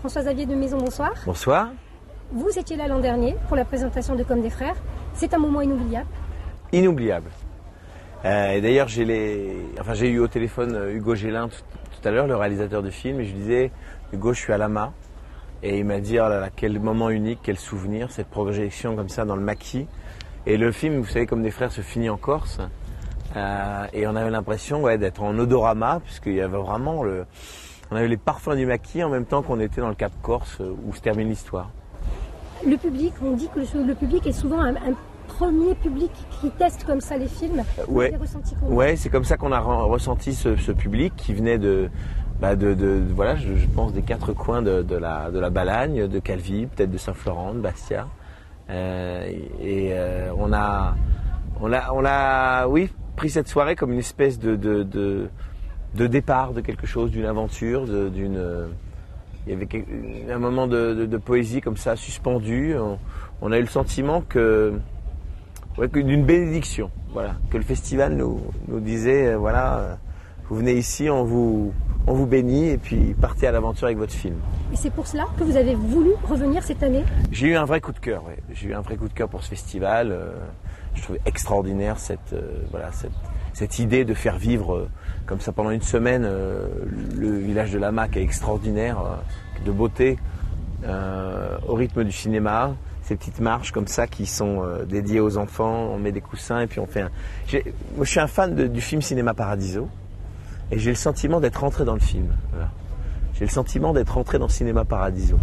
François-Xavier de Maison, bonsoir. Bonsoir. Vous étiez là l'an dernier pour la présentation de Comme des frères. C'est un moment inoubliable. Inoubliable. Et d'ailleurs, j'ai eu au téléphone Hugo Gélin tout à l'heure, le réalisateur du film, et je lui disais, Hugo, je suis à Lama. Et il m'a dit, oh là là, quel moment unique, quel souvenir, cette projection comme ça dans le maquis. Et le film, vous savez, Comme des frères se finit en Corse. Et on avait l'impression d'être en odorama, puisqu'il y avait vraiment on avait les parfums du maquis en même temps qu'on était dans le Cap Corse où se termine l'histoire. Le public, on dit que le public est souvent un premier public qui teste comme ça les films. Ouais, c'est comme ça qu'on a ressenti ce public qui venait voilà, je pense des quatre coins de la Balagne, de Calvi, peut-être de Saint-Florent, de Bastia. On a pris cette soirée comme une espèce de départ de quelque chose, d'une aventure, il y avait un moment de poésie comme ça suspendu. On a eu le sentiment d'une bénédiction, voilà, que le festival nous disait, vous venez ici, on vous bénit et puis partez à l'aventure avec votre film. Et c'est pour cela que vous avez voulu revenir cette année? J'ai eu un vrai coup de cœur, j'ai eu un vrai coup de cœur pour ce festival. Je trouvais extraordinaire cette idée de faire vivre comme ça pendant une semaine le village de Lama, qui est extraordinaire, de beauté, au rythme du cinéma. Ces petites marches comme ça qui sont dédiées aux enfants, on met des coussins et puis on fait Moi je suis un fan du film Cinéma Paradiso et j'ai le sentiment d'être rentré dans le film. Voilà. J'ai le sentiment d'être rentré dans Cinéma Paradiso.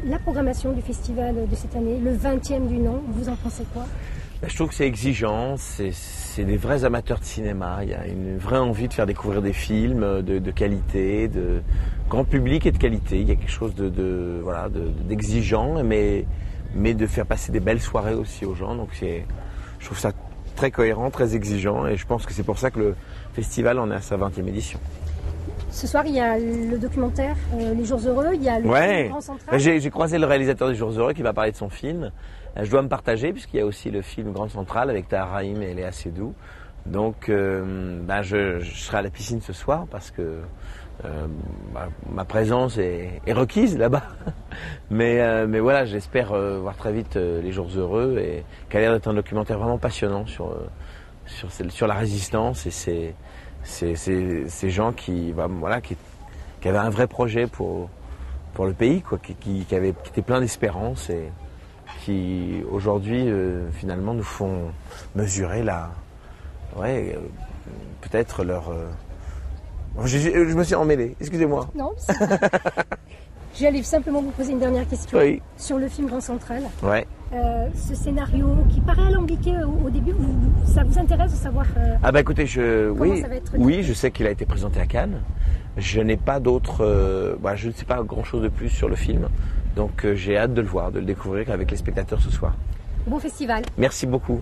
La programmation du festival de cette année, le 20e du nom, vous en pensez quoi? Je trouve que c'est exigeant, c'est des vrais amateurs de cinéma, il y a une vraie envie de faire découvrir des films de qualité, de grand public et de qualité. Il y a quelque chose d'exigeant, mais de faire passer des belles soirées aussi aux gens. Donc je trouve ça très cohérent, très exigeant, et je pense que c'est pour ça que le festival en est à sa 20e édition. Ce soir, il y a le documentaire Les Jours Heureux, il y a le film Grand Central. J'ai croisé le réalisateur des Jours Heureux qui va parler de son film. Je dois me partager puisqu'il y a aussi le film Grand Central avec Tahar Rahim et Léa Seydoux. Donc je serai à la piscine ce soir parce que ma présence est requise là-bas. mais voilà, j'espère voir très vite Les Jours Heureux, et qui a l'air d'être un documentaire vraiment passionnant sur la résistance et ces gens qui avaient un vrai projet pour le pays, qui étaient pleins d'espérance et qui aujourd'hui finalement nous font mesurer peut-être leur... Je me suis emmêlé, excusez-moi. Non, j'allais simplement vous poser une dernière question sur le film Grand Central. Ouais. Ce scénario qui paraît alambiqué au début, ça vous intéresse de savoir écoutez, ça va être dit? Je sais qu'il a été présenté à Cannes. Je n'ai pas d'autres... je ne sais pas grand-chose de plus sur le film. Donc j'ai hâte de le voir, de le découvrir avec les spectateurs ce soir. Bon festival. Merci beaucoup.